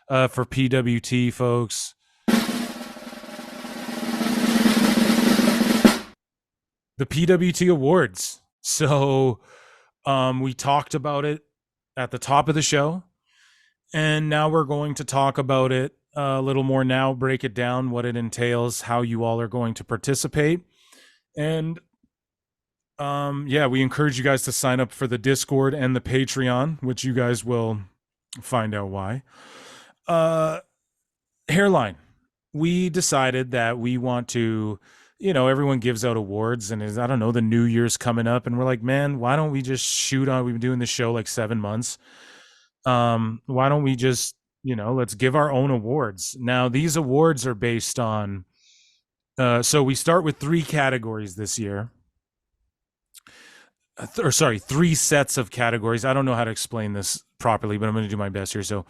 for PWT, folks. The PWT Awards. So we talked about it at the top of the show, and now we're going to talk about it a little more now, break it down, what it entails, how you all are going to participate. And we encourage you guys to sign up for the Discord and the Patreon, which you guys will find out why. Hairline. We decided that we want to, everyone gives out awards, and I don't know, the New Year's coming up, and we're like, man, why don't we just shoot on? We've been doing this show like 7 months. Why don't we just, let's give our own awards. Now, these awards are based on, so we start with 3 categories this year. 3 sets of categories. I don't know how to explain this properly, but I'm going to do my best here. So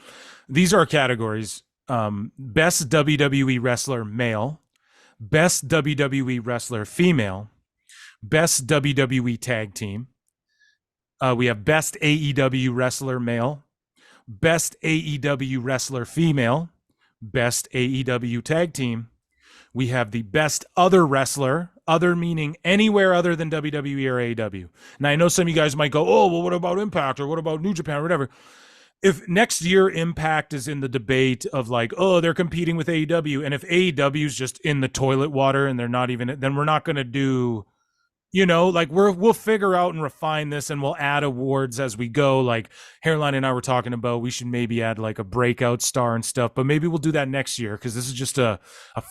these are our categories. Best WWE Wrestler Male, Best WWE Wrestler Female, Best WWE Tag Team. We have Best AEW Wrestler Male, Best AEW Wrestler Female, Best AEW Tag Team. We have the Best Other Wrestler, other meaning anywhere other than WWE or AEW. Now, I know some of you guys might go, oh, well, what about Impact or what about New Japan or whatever? If next year Impact is in the debate of like, oh, they're competing with AEW, and if AEW is just in the toilet water and they're not even, then we're not going to do, we'll figure out and refine this, and we'll add awards as we go. Like Hairline and I were talking about, we should maybe add like a breakout star and stuff, but maybe we'll do that next year, because this is just a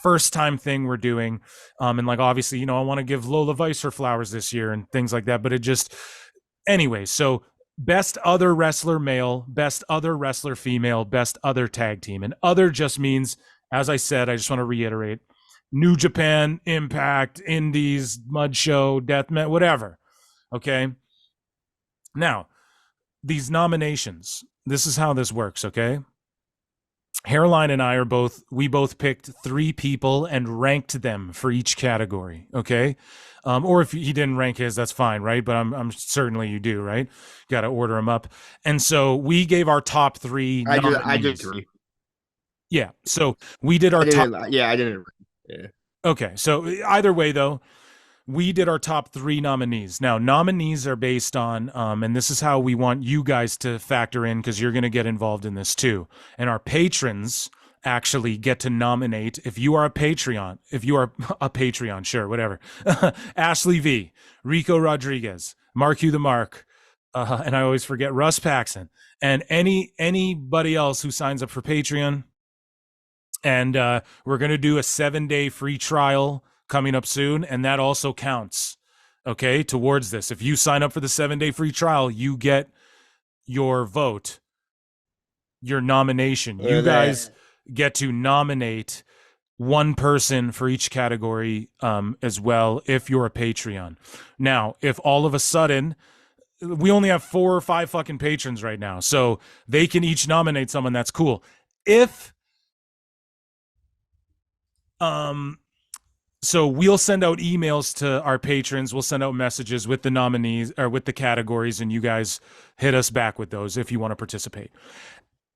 first time thing we're doing. And like, obviously, I want to give Lola Vice her flowers this year and things like that, but it just, anyway, so Best Other Wrestler Male, Best Other Wrestler Female, Best Other Tag Team. And other just means, as I said, I just want to reiterate, New Japan, Impact, Indies, Mud Show, Deathmatch, whatever. Okay? Now, these nominations, this is how this works, okay? Hairline and I we both picked 3 people and ranked them for each category, okay? Or if he didn't rank his, that's fine, right? But I'm certainly you do, right? Got to order them up. And so we gave our top 3 nominees. I did 3. Yeah, so we did our top. Yeah, I didn't. Yeah. Okay, so either way, though, we did our top 3 nominees. Now, nominees are based on, and this is how we want you guys to factor in, because you're going to get involved in this too. And our patrons actually get to nominate. If you are a Patreon, sure, whatever. Ashley V, Rico Rodriguez, Mark Hugh the Mark, and I always forget Russ Paxson, and anybody else who signs up for Patreon. And we're going to do a 7-day free trial coming up soon, and that also counts, okay, towards this. If you sign up for the 7-day free trial, you get your vote, your nomination. You guys get to nominate one person for each category as well, if you're a Patreon. Now, if all of a sudden, we only have 4 or 5 fucking patrons right now, so they can each nominate someone, that's cool. So we'll send out emails to our patrons. We'll send out messages with the nominees or with the categories, and you guys hit us back with those if you want to participate.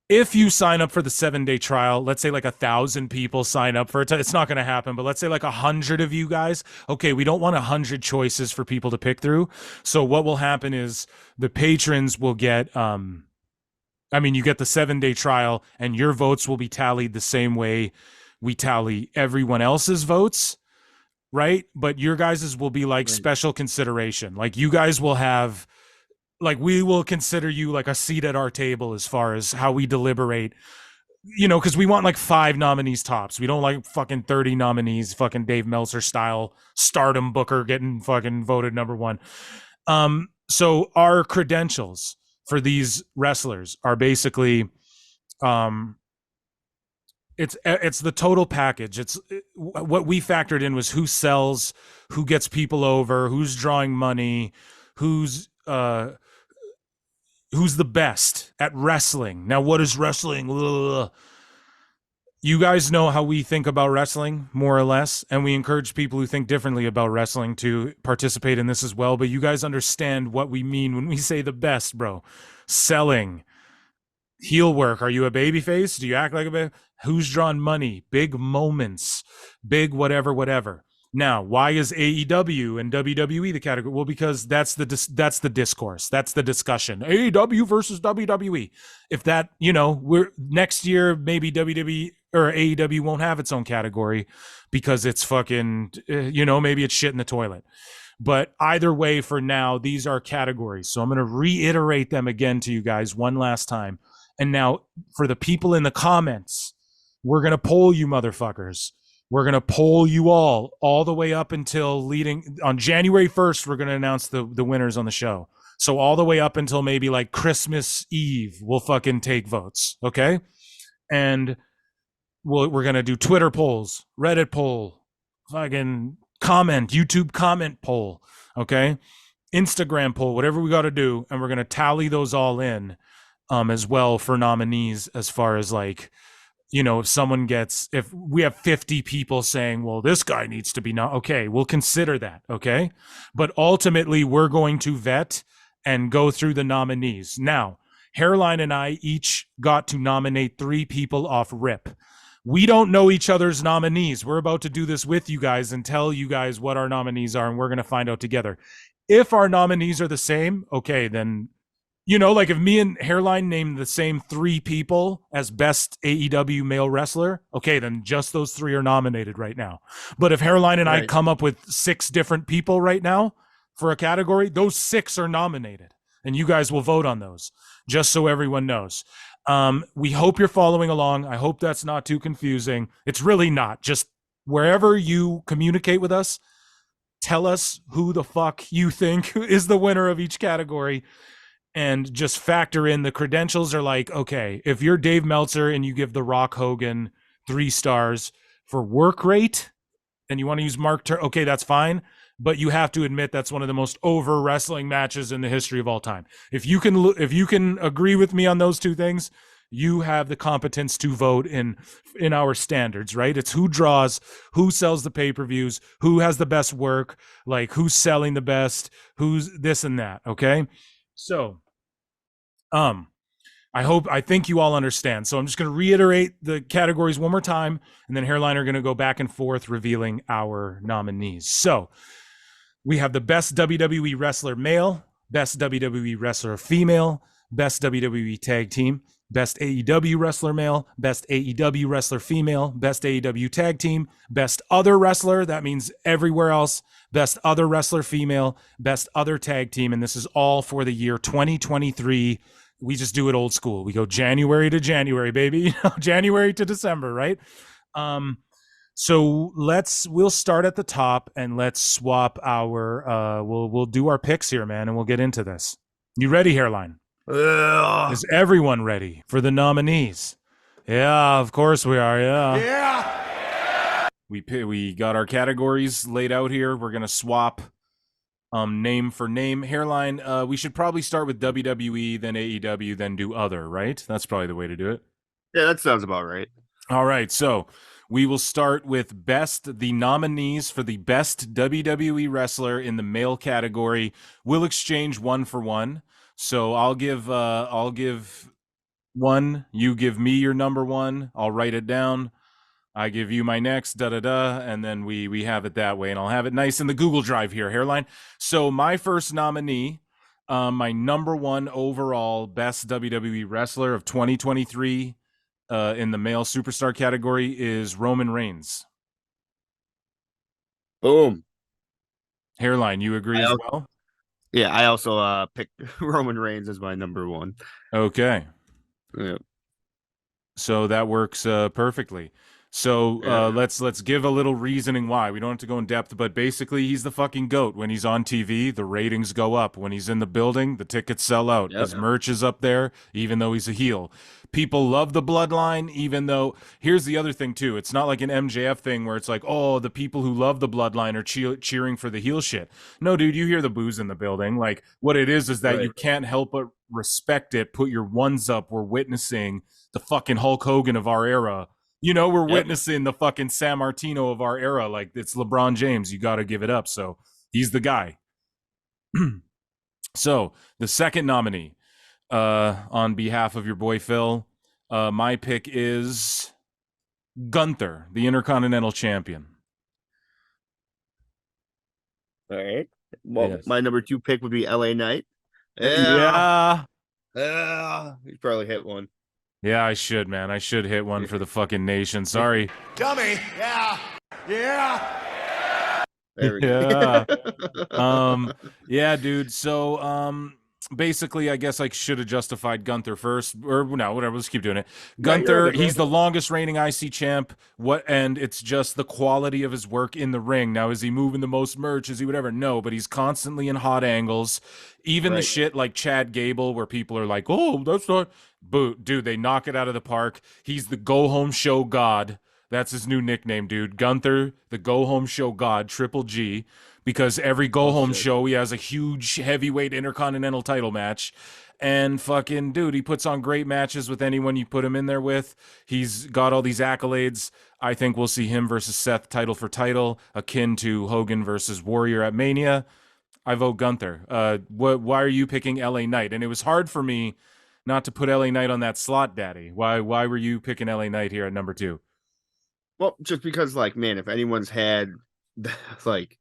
If you sign up for the 7-day trial, let's say like 1,000 people sign up for it. It's not going to happen, but let's say like 100 of you guys. Okay, we don't want 100 choices for people to pick through. So what will happen is the patrons will get, you get the 7-day trial, and your votes will be tallied the same way we tally everyone else's votes, right? But your guys's will be like special consideration. Like you guys will have, like we will consider you like a seat at our table as far as how we deliberate, because we want like 5 nominees tops. We don't like fucking 30 nominees, fucking Dave Meltzer style stardom booker getting fucking voted number 1. So our credentials for these wrestlers are basically, it's the total package. What we factored in was who sells, who gets people over, who's drawing money, who's the best at wrestling. Now, what is wrestling? Ugh. You guys know how we think about wrestling, more or less, and we encourage people who think differently about wrestling to participate in this as well. But you guys understand what we mean when we say the best, bro. Selling, Heel work. Are you a baby face? Do you act like a baby? Who's drawn money? Big moments. Big whatever. Now, why is AEW and WWE the category? Well, because that's the discourse. That's the discussion. AEW versus WWE. If that, we're next year, maybe WWE or AEW won't have its own category because it's fucking, maybe it's shit in the toilet. But either way, for now, these are categories. So I'm going to reiterate them again to you guys one last time. And now, for the people in the comments, we're going to poll you motherfuckers. We're going to poll you all the way up until leading on January 1st. We're going to announce the winners on the show. So all the way up until maybe like Christmas Eve, we'll fucking take votes. Okay. And we're going to do Twitter polls, Reddit poll, fucking YouTube comment poll. Okay. Instagram poll, whatever we got to do. And we're going to tally those all in as well for nominees, as far as like, if we have 50 people saying, well, this guy needs to be okay, we'll consider that. Okay. But ultimately, we're going to vet and go through the nominees. Now, Hairline and I each got to nominate 3 people off rip. We don't know each other's nominees. We're about to do this with you guys and tell you guys what our nominees are, and we're going to find out together. If our nominees are the same, okay, then like if me and Hairline name the same 3 people as best AEW male wrestler, okay, then just those 3 are nominated right now. But if Hairline and I come up with 6 different people right now for a category, those 6 are nominated. And you guys will vote on those, just so everyone knows. We hope you're following along. I hope that's not too confusing. It's really not. Just wherever you communicate with us, tell us who the fuck you think is the winner of each category. And just factor in the credentials are like, okay, if you're Dave Meltzer and you give The Rock Hogan 3 stars for work rate and you want to use Mark Turner, okay, that's fine. But you have to admit that's one of the most over wrestling matches in the history of all time. If you can agree with me on those 2 things, you have the competence to vote in our standards, right? It's who draws, who sells the pay-per-views, who has the best work, like who's selling the best, who's this and that, okay? So, I think you all understand. So I'm just going to reiterate the categories one more time, and then Hairline are going to go back and forth revealing our nominees. So we have the best WWE wrestler male, best WWE wrestler female, best WWE tag team, best AEW wrestler male, best AEW wrestler female, best AEW tag team, best other wrestler, that means everywhere else, best other wrestler female, best other tag team, and this is all for the year 2023. We just do it old school. We go January to January, baby. January to December, right? So we'll start at the top and let's swap our we'll do our picks here, man, and we'll get into this. You ready, Hairline? Is everyone ready for the nominees? Yeah, of course we are. Yeah. We got our categories laid out here. We're gonna swap name for name. Hairline, we should probably start with WWE, then AEW, then do other, right? That's probably the way to do it. Yeah, that sounds about right. All right, so we will start with the nominees for the best WWE wrestler in the male category. We'll exchange 1 for 1. So I'll give one, you give me your number 1, I'll write it down. I give you my next, and then we have it that way, and I'll have it nice in the Google Drive here, Hairline. So my first nominee, my number 1 overall best WWE wrestler of 2023 in the male superstar category is Roman Reigns. Boom. Hairline, you agree as well? Yeah, I also picked Roman Reigns as my number 1. Okay. Yeah. So that works perfectly. So let's give a little reasoning why. We don't have to go in depth, but basically he's the fucking GOAT. When he's on TV, the ratings go up. When he's in the building, the tickets sell out. His merch is up there, even though he's a heel. People love the bloodline, even though, here's the other thing too. It's not like an MJF thing where it's like, oh, the people who love the bloodline are cheering for the heel shit. No, dude, you hear the boos in the building. Like, what it is that you can't help but respect it. Put your ones up. We're witnessing the fucking Hulk Hogan of our era. We're witnessing the fucking San Martino of our era. Like, it's LeBron James. You got to give it up. So he's the guy. So the second nominee, on behalf of your boy Phil. My pick is Gunther, the Intercontinental Champion. All right. Well, Yes. my number 2 pick would be LA Knight. Yeah. He probably hit one. Yeah, I should, man. I should hit one for the fucking nation. Sorry. Dummy. Yeah. Yeah. There we go. Yeah, dude. So, basically, I guess I should have justified Gunther first, or no, whatever. Let's keep doing it. Gunther, good, bro. he's the longest reigning IC champ. And it's just the quality of his work in the ring. Now, is he moving the most merch? Is he whatever? No, but he's constantly in hot angles. Even the shit like Chad Gable, where people are like, "Oh, that's not." Dude, they knock it out of the park. He's the go home show god. That's his new nickname, dude. Gunther, the go home show god, Triple G, because every go home show he has a huge heavyweight intercontinental title match. And fucking dude, he puts on great matches with anyone you put him in there with. He's got all these accolades. I think we'll see him versus Seth title for title, akin to Hogan versus Warrior at Mania. I vote Gunther. Why are you picking LA Knight? And it was hard for me not to put LA Knight on that slot, Daddy. Why were you picking LA Knight here at number 2? Well, just because, like, man, if anyone's had like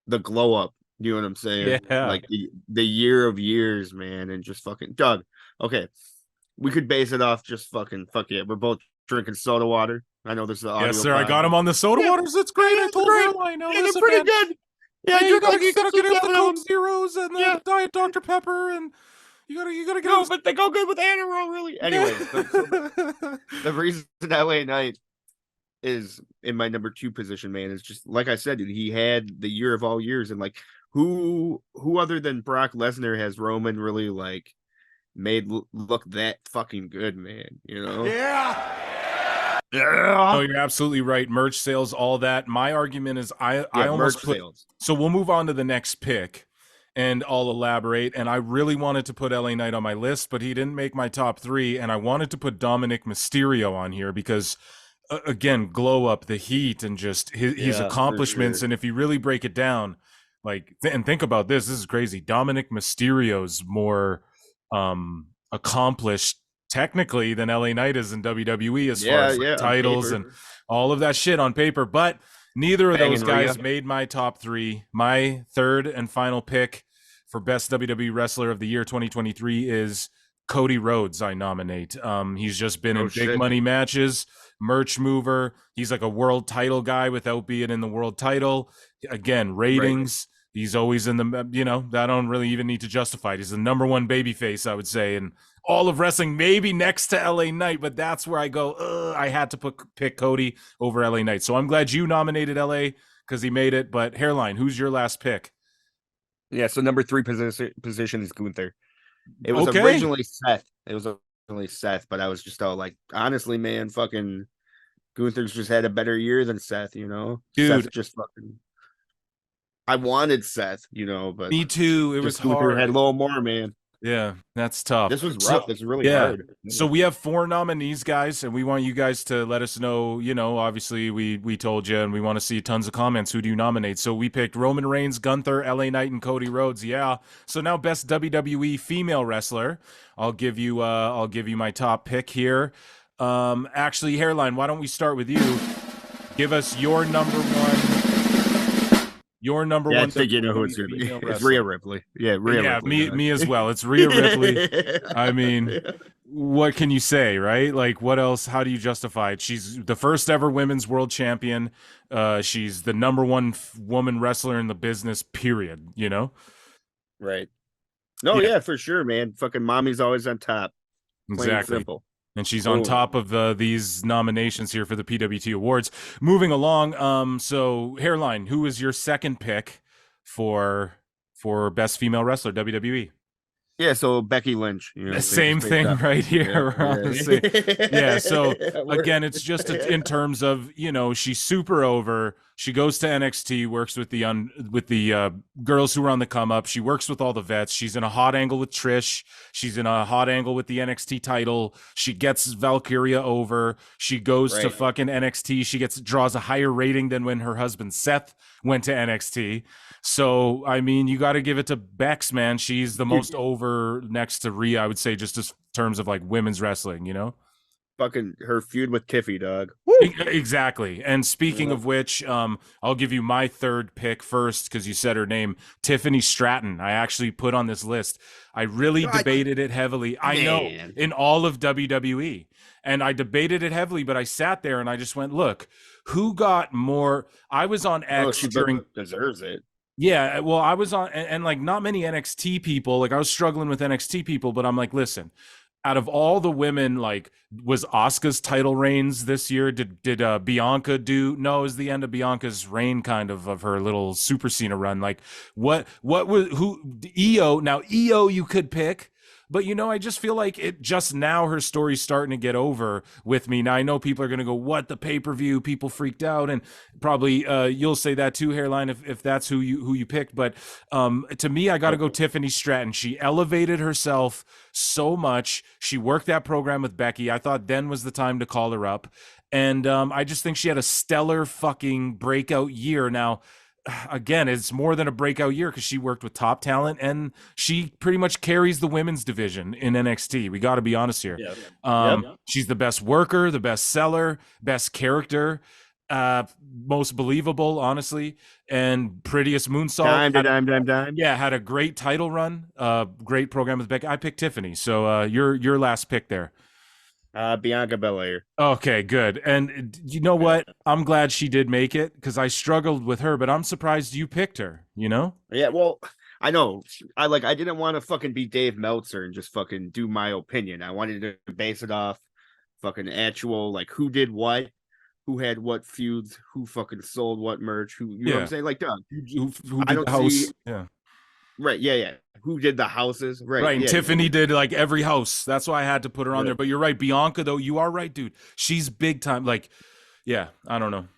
the glow up, you know what I'm saying? Yeah. Like the year of years, man, and just fucking Doug. Okay, we could base it off just fucking fuck yeah. We're both drinking soda water. I know this is the audio. Yes, sir. I got him on the soda waters. It's great. I told Hairline. Now listen, pretty man. good. Yeah, Hey, you gotta get up the them. Coke Zeros and the Diet Dr. Pepper, and you gotta get No, up. but they go good with Adderall, really. Anyway, the reason LA Knight is in my number 2 position, man, is just like I said, dude, he had the year of all years, and like who other than Brock Lesnar has Roman really like made look that fucking good, man? You know? Yeah. No, you're absolutely right. Merch sales, all that. My argument is I almost put sales. So we'll move on to the next pick and I'll elaborate. And I really wanted to put LA Knight on my list, but he didn't make my top 3. And I wanted to put Dominic Mysterio on here because again, glow up, the heat, and just his accomplishments. And if you really break it down, like, and think about this is crazy. Dominic Mysterio's more accomplished technically than LA Knight is in WWE as far as like, titles and all of that shit on paper. But neither of those guys made my top 3. My third and final pick for best WWE wrestler of the year 2023 is Cody Rhodes. I nominate. He's just been in big money matches, merch mover. He's like a world title guy without being in the world title. Again, ratings. He's always in the, you know, I don't really even need to justify it. He's the number 1 babyface, I would say, in all of wrestling, maybe next to LA Knight, but that's where I go, I had to pick Cody over LA Knight. So I'm glad you nominated LA because he made it. But Hairline, who's your last pick? Yeah, so number 3 position is Gunther. It was originally Seth. But I was just all like, honestly, man, fucking Gunther's just had a better year than Seth, you know? Dude. Seth just fucking... I wanted Seth, you know, but... Me too. It was Gunther hard. had a little more, man. Yeah, that's tough. This was rough. This is really hard. So we have 4 nominees, guys, and we want you guys to let us know, you know, obviously we told you and we want to see tons of comments. Who do you nominate? So we picked Roman Reigns, Gunther, LA Knight, and Cody Rhodes. Yeah. So now best WWE female wrestler. I'll give you my top pick here. Actually, Hairline, why don't we start with you? Give us your number 1. Your number 1. I think you know who it's going to be. It's Rhea Ripley. Yeah, Rhea Ripley. Yeah, me as well. It's Rhea Ripley. I mean, what can you say, right? Like, what else? How do you justify it? She's the first ever women's world champion. She's the number 1 woman wrestler in the business, period, you know? Right. No, yeah, for sure, man. Fucking mommy's always on top. Exactly. Simple. And she's on top of these nominations here for the PWT Awards. Moving along, so Hairline, who is your second pick for best female wrestler, WWE? Yeah, so Becky Lynch. You know, same thing right here. Yeah. Yeah, so again, it's just in terms of, you know, she's super over. She goes to NXT, works with the girls who are on the come up. She works with all the vets. She's in a hot angle with Trish. She's in a hot angle with the NXT title. She gets Valkyria over. She goes to fucking NXT. She draws a higher rating than when her husband Seth went to NXT. So, I mean, you got to give it to Bex, man. She's the most over next to Rhea, I would say, just in terms of like women's wrestling, you know? Fucking her feud with Tiffy, dog. Exactly. And speaking of which, I'll give you my third pick first because you said her name, Tiffany Stratton. I actually put on this list. I really debated it heavily. I know, in all of WWE. And I debated it heavily, but I sat there and I just went, look, who got more? I was on X she during deserves it. Yeah, well, I was on, and like not many NXT people, like I was struggling with NXT people, but I'm like, listen, out of all the women, like, was Asuka's title reigns this year? Did Bianca do? No, it was the end of Bianca's reign, kind of her little Super Cena run. Like, what was EO? Now EO you could pick. But, you know, I just feel like it just now her story's starting to get over with me. Now, I know people are going to go, what, the pay-per-view? People freaked out. And probably you'll say that too, Hairline, if that's who you picked. But to me, I got to go Tiffany Stratton. She elevated herself so much. She worked that program with Becky. I thought then was the time to call her up. And I just think she had a stellar fucking breakout year. Now, again, it's more than a breakout year because she worked with top talent and she pretty much carries the women's division in NXT. We got to be honest here. She's the best worker, the best seller, best character, most believable, honestly, and prettiest moonsault. Dime. Yeah, had a great title run, great program with Becky. I picked Tiffany, so your last pick there. Bianca Belair. Okay, good. And you know what? I'm glad she did make it because I struggled with her, but I'm surprised you picked her, you know? Yeah, well, I know. I didn't want to fucking be Dave Meltzer and just fucking do my opinion. I wanted to base it off fucking actual, like, who did what, who had what feuds, who fucking sold what merch, who, you know what I'm saying? Like, dog, who did the house? Right, yeah. Who did the houses? Right. And Tiffany did like every house. That's why I had to put her on there. But you're right, Bianca, though, you are right, dude. She's big time. Like, yeah, I don't know.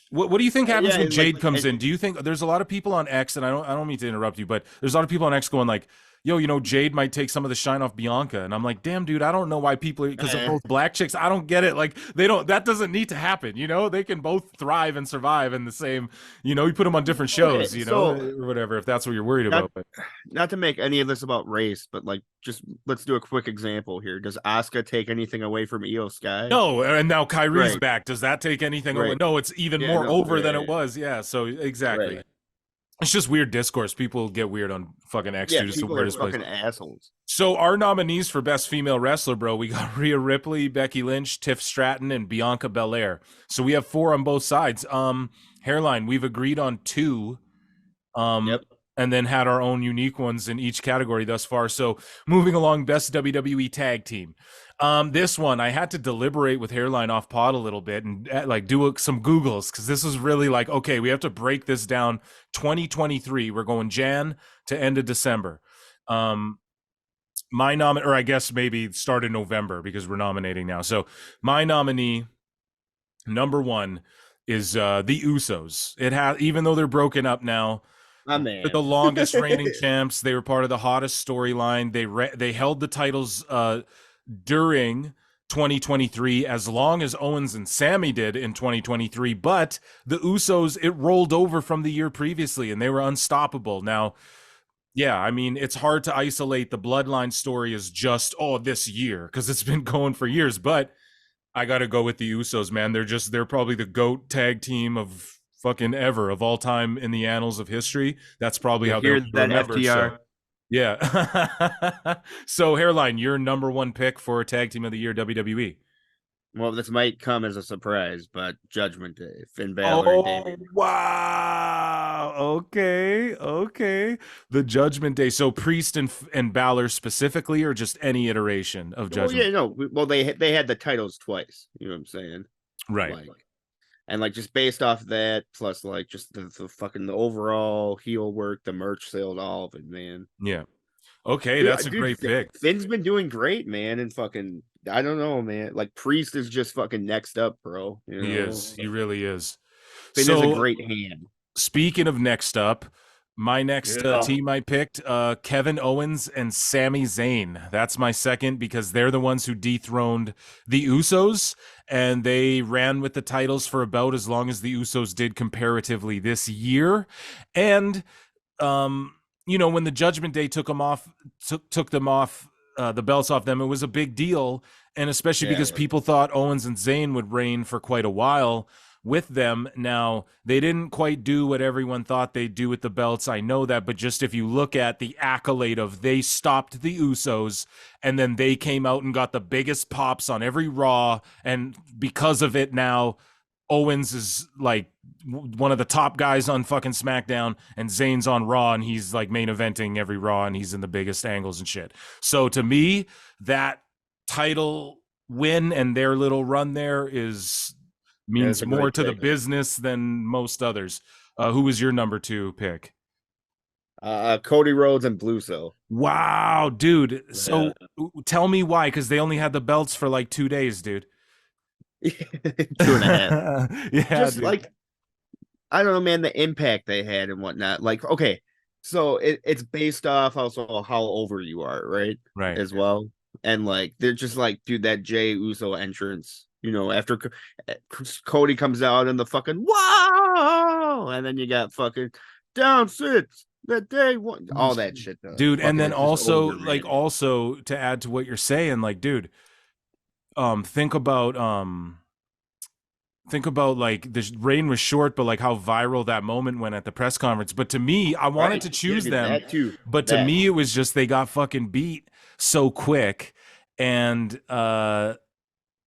What do you think happens when Jade comes in? Do you think there's a lot of people on X, and I don't mean to interrupt you, but there's a lot of people on X going like, yo, you know, Jade might take some of the shine off Bianca. And I'm like, damn, dude, I don't know why people, because they're both black chicks. I don't get it. Like, that doesn't need to happen. You know, they can both thrive and survive in the same, you know, you put them on different shows, you know, or whatever, if that's what you're worried about. But not to make any of this about race, but like, just let's do a quick example here. Does Asuka take anything away from Io Sky? No. And now Kyrie's back. Does that take anything away? No, it's even more over than it was. Yeah. So exactly. It's just weird discourse. People get weird on fucking X. Yeah, people are fucking assholes. So our nominees for best female wrestler, bro, we got Rhea Ripley, Becky Lynch, Tiff Stratton, and Bianca Belair. So we have 4 on both sides. Hairline, we've agreed on 2. And then had our own unique ones in each category thus far. So moving along, best WWE tag team. This one, I had to deliberate with Hairline off pod a little bit and like do some Googles because this was really like, okay, we have to break this down. 2023, we're going Jan to end of December. My or I guess maybe start in November because we're nominating now. So my nominee, number 1, is the Usos. It has, even though they're broken up now, they're the longest reigning champs. They were part of the hottest storyline. They held the titles during 2023 as long as Owens and Sammy did in 2023, but the Usos, it rolled over from the year previously and they were unstoppable. Now, yeah, I mean, it's hard to isolate the Bloodline story as just, this year, because it's been going for years, but I got to go with the Usos, man. They're probably the GOAT tag team of fucking ever, of all time in the annals of history. That's probably how they're remembered. So, yeah. So Hairline, your number 1 pick for tag team of the year, WWE. Well, this might come as a surprise, but Judgment Day, Finn Balor and Damien. Wow. Okay. The Judgment Day. So Priest and Balor specifically, or just any iteration of Judgment? Well, they had the titles twice. You know what I'm saying? Right. And like just based off that, plus like just the fucking the overall heel work, the merch sale, all of it, man. Yeah. Okay, that's a great pick. Finn's been doing great, man, and fucking I don't know, man. Like Priest is just fucking next up, bro. You know? He is. He really is. Finn is a great hand. Speaking of next up, my next team I picked, Kevin Owens and Sami Zayn. That's my second because they're the ones who dethroned the Usos, and they ran with the titles for about as long as the Usos did comparatively this year. And, when the Judgment Day took them off, the belts off them, it was a big deal. And especially because people thought Owens and Zayn would reign for quite a while with them. Now, they didn't quite do what everyone thought they'd do with the belts. I know that, but just if you look at the accolade of they stopped the Usos and then they came out and got the biggest pops on every Raw. And because of it now, Owens is like one of the top guys on fucking SmackDown and Zayn's on Raw and he's like main eventing every Raw and he's in the biggest angles and shit. So to me, that title win and their little run there means more to the business than most others. Who was your number 2 pick? Cody Rhodes and Bluso. Wow, dude. So tell me why, because they only had the belts for like 2 days, dude. 2.5. Yeah, just dude. like, I don't know, man, the impact they had and whatnot. Like, okay, so it's based off also how over you are, right? Right. As well. And like, they're just like, dude, that Jey Uso entrance, after Cody comes out and the fucking whoa, and then you got fucking down 6 that day one, all that shit, dude. And then also to add to what you're saying, like, dude, think about like the reign was short, but like how viral that moment went at the press conference. But to me, I wanted to choose them, but to me, it was just they got fucking beat so quick, and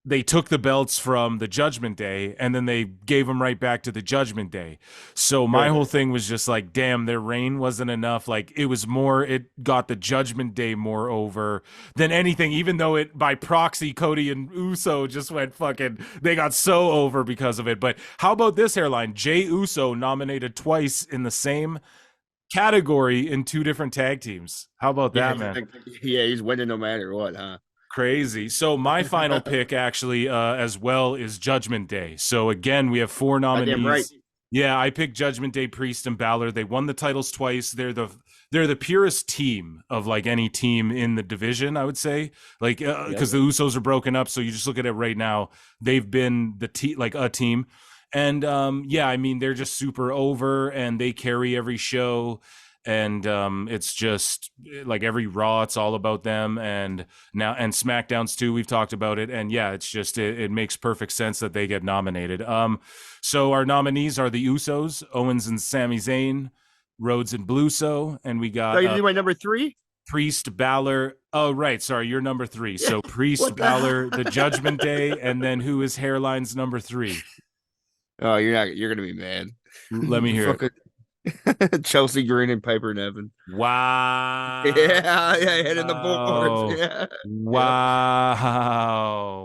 they took the belts from the Judgment Day and then they gave them right back to the Judgment Day. So my whole thing was just like, damn, their reign wasn't enough. Like it got the Judgment Day more over than anything, even though it by proxy, Cody and Uso just went fucking, they got so over because of it. But how about this Hairline? Jey Uso nominated twice in the same category in 2 different tag teams. How about that, man? Yeah, he's winning no matter what, huh? Crazy. So my final pick actually as well is Judgment Day. So again, we have 4 nominees. Right. Yeah, I picked Judgment Day, Priest, and Balor. They won the titles twice. They're the purest team of like any team in the division, I would say. Like because the Usos are broken up, so you just look at it right now. They've been a team. And I mean, they're just super over and they carry every show. And it's just like every Raw, it's all about them. And SmackDown's too, we've talked about it. And yeah, it's just, it makes perfect sense that they get nominated. So our nominees are the Usos, Owens and Sami Zayn, Rhodes and Bluso. And we got... you do my number 3? Priest, Balor. Oh, right. Sorry, you're number 3. So Priest, Balor, the Judgment Day. And then who is Hairline's number 3? Oh, you're going to be mad. Let me hear it. Chelsea Green and Piper Nevin. Wow. Yeah, hitting the boards. Yeah. Wow.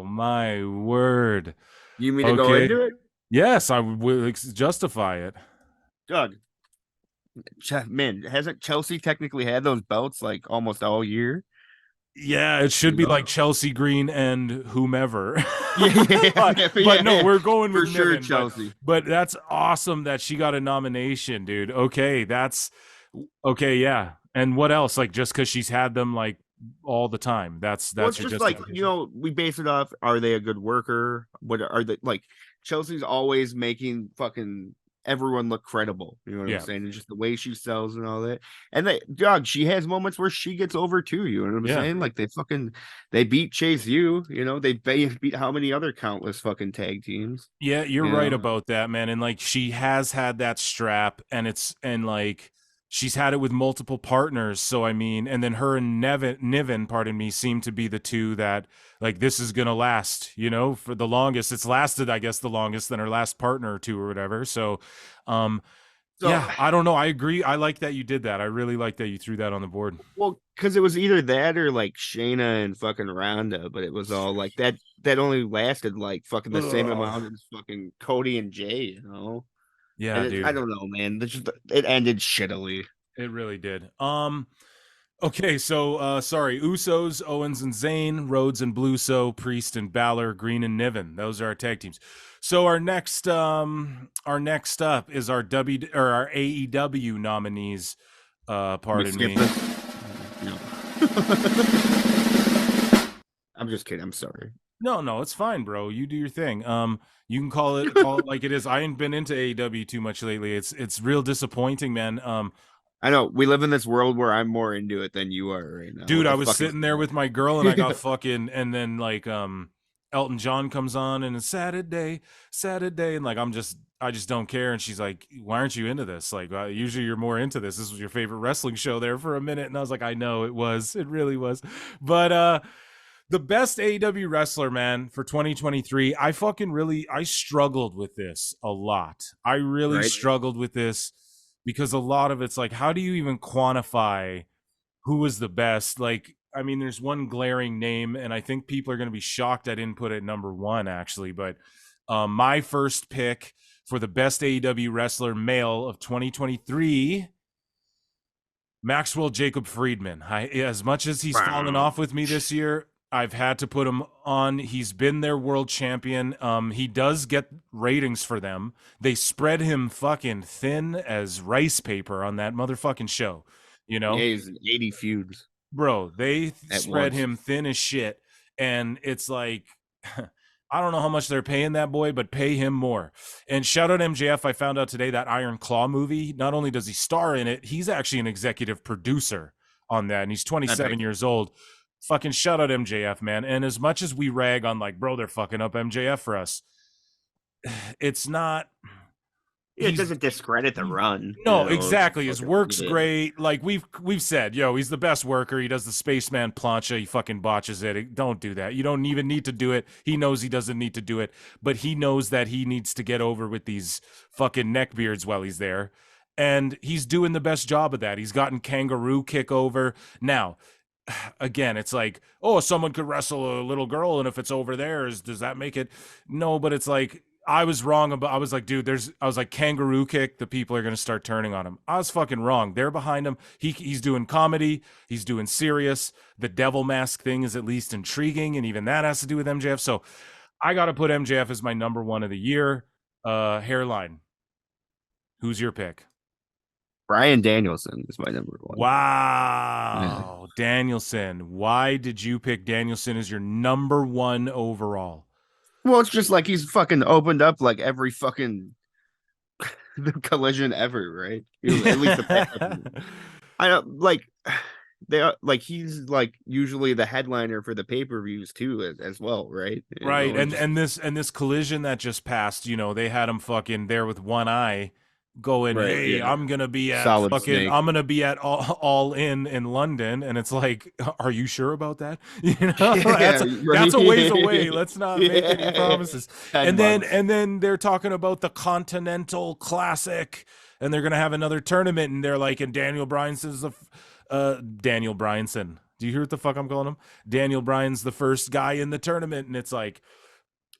My word. You mean to go into it? Yes, I will justify it. Doug, man, hasn't Chelsea technically had those belts like almost all year? Yeah, it should be like Chelsea Green and whomever. but no, we're going with for sure, Niven, Chelsea. But that's awesome that she got a nomination, dude. Okay, yeah. And what else? Like just because she's had them like all the time. That's just like we base it off. Are they a good worker? What are they like? Chelsea's always making fucking everyone look credible. You know what I'm saying? And just the way she sells and all that. And she has moments where she gets over too. You know what I'm saying? Like they beat Chase U. They beat how many other countless fucking tag teams. Yeah, you're right about that, man. And like she has had that strap, and like she's had it with multiple partners. So I mean, and then her and Niven, pardon me, seem to be the 2 that like this is gonna last, for the longest. It's lasted, I guess, the longest than her last partner or 2 or whatever. So yeah, I don't know. I agree. I like that you did that. I really like that you threw that on the board. Well, because it was either that or like Shayna and fucking Ronda, but it was all like that only lasted like fucking the same amount as fucking Cody and Jay, Yeah, dude. I don't know, man. It ended shittily. It really did. Okay, so sorry, Usos, Owens and Zayn, Rhodes and Bluso, Priest and Balor, Green and Niven. Those are our tag teams. So our next up is our our AEW nominees. Pardon me. No. I'm just kidding. I'm sorry. No, it's fine, bro. You do your thing. You can call it like it is. I ain't been into AEW too much lately. It's real disappointing, man. I know we live in this world where I'm more into it than you are right now. Dude, I was sitting there with my girl and I got fucking, and then like Elton John comes on and it's Saturday, and like I just don't care. And she's like, why aren't you into this? Like, usually you're more into this. This was your favorite wrestling show there for a minute. And I was like, I know it really was. But the best AEW wrestler, man, for 2023, I struggled with this a lot. I really struggled with this because a lot of it's like, how do you even quantify who was the best? Like, I mean, there's one glaring name, and I think people are going to be shocked I didn't put it number one, actually. But my first pick for the best AEW wrestler male of 2023, Maxwell Jacob Friedman. As much as he's fallen off with me this year, I've had to put him on. He's been their world champion. He does get ratings for them. They spread him fucking thin as rice paper on that motherfucking show. You know? Yeah, he's 80 feuds. Bro, they spread him thin as shit. And it's like, I don't know how much they're paying that boy, but pay him more. And shout out MJF. I found out today that Iron Claw movie, not only does he star in it, he's actually an executive producer on that. And he's 27 years old. Fucking shout out MJF, man. And as much as we rag on like, bro, they're fucking up MJF for us, it's not. It doesn't discredit the run. No, exactly. His work's great. Like we've said, he's the best worker. He does the spaceman plancha. He fucking botches it. Don't do that. You don't even need to do it. He knows he doesn't need to do it, but he knows that he needs to get over with these fucking neckbeards while he's there. And he's doing the best job of that. He's gotten kangaroo kick over. Now, again, it's like, oh, someone could wrestle a little girl, and if it's over there, does that make it? No, but it's like, I was wrong about. I was like, dude, I was like, kangaroo kick. The people are gonna start turning on him. I was fucking wrong. They're behind him. He's doing comedy. He's doing serious. The devil mask thing is at least intriguing, and even that has to do with MJF. So I got to put MJF as my number one of the year. Hairline. Who's your pick? Bryan Danielson is my number one. Wow, Danielson. Why did you pick Danielson as your number one overall? Well, it's just like he's fucking opened up like every fucking the collision ever, right? At least the past. I don't like they are like he's like usually the headliner for the pay-per-views too as well, right? Right. And this collision that just passed, they had him fucking there with one eye going, hey, I'm gonna be at Solid fucking Snake. I'm gonna be at all in London, and it's like, are you sure about that? That's a ways away. Let's not make any promises. And then they're talking about the Continental Classic, and they're gonna have another tournament, and they're like, and Daniel Bryanson's Daniel Bryanson. Do you hear what the fuck I'm calling him? Daniel Bryan's the first guy in the tournament, and it's like,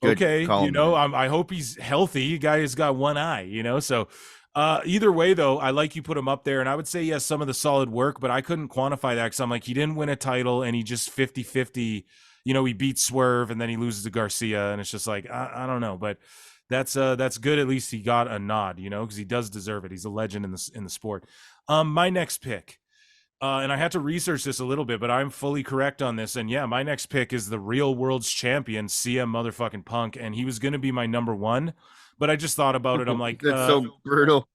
okay, I hope he's healthy. Guy has got one eye, so either way, though, I like you put him up there, and I would say, yes, some of the solid work, but I couldn't quantify that because I'm like, he didn't win a title, and he just 50-50, he beats Swerve, and then he loses to Garcia, and it's just like, I don't know, but that's good. At least he got a nod, because he does deserve it. He's a legend in the sport. My next pick, and I had to research this a little bit, but I'm fully correct on this. And yeah, my next pick is the real world's champion, CM motherfucking Punk. And he was going to be my number one, but I just thought about it. I'm like, that's so brutal.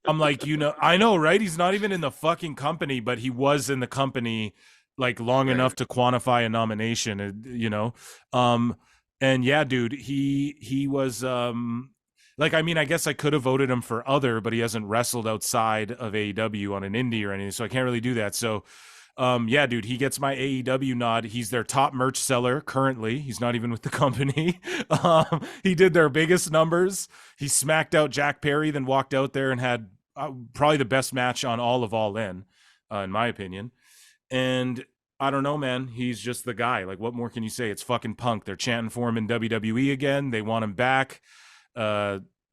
I'm like, I know, right? He's not even in the fucking company, but he was in the company like long enough to quantify a nomination, and yeah, dude, he was, like, I mean, I guess I could have voted him for other, but he hasn't wrestled outside of AEW on an indie or anything, so I can't really do that. So, yeah, dude, he gets my AEW nod. He's their top merch seller currently. He's not even with the company. He did their biggest numbers. He smacked out Jack Perry, then walked out there and had probably the best match on All In my opinion. And I don't know, man. He's just the guy. Like, what more can you say? It's fucking Punk. They're chanting for him in WWE again. They want him back.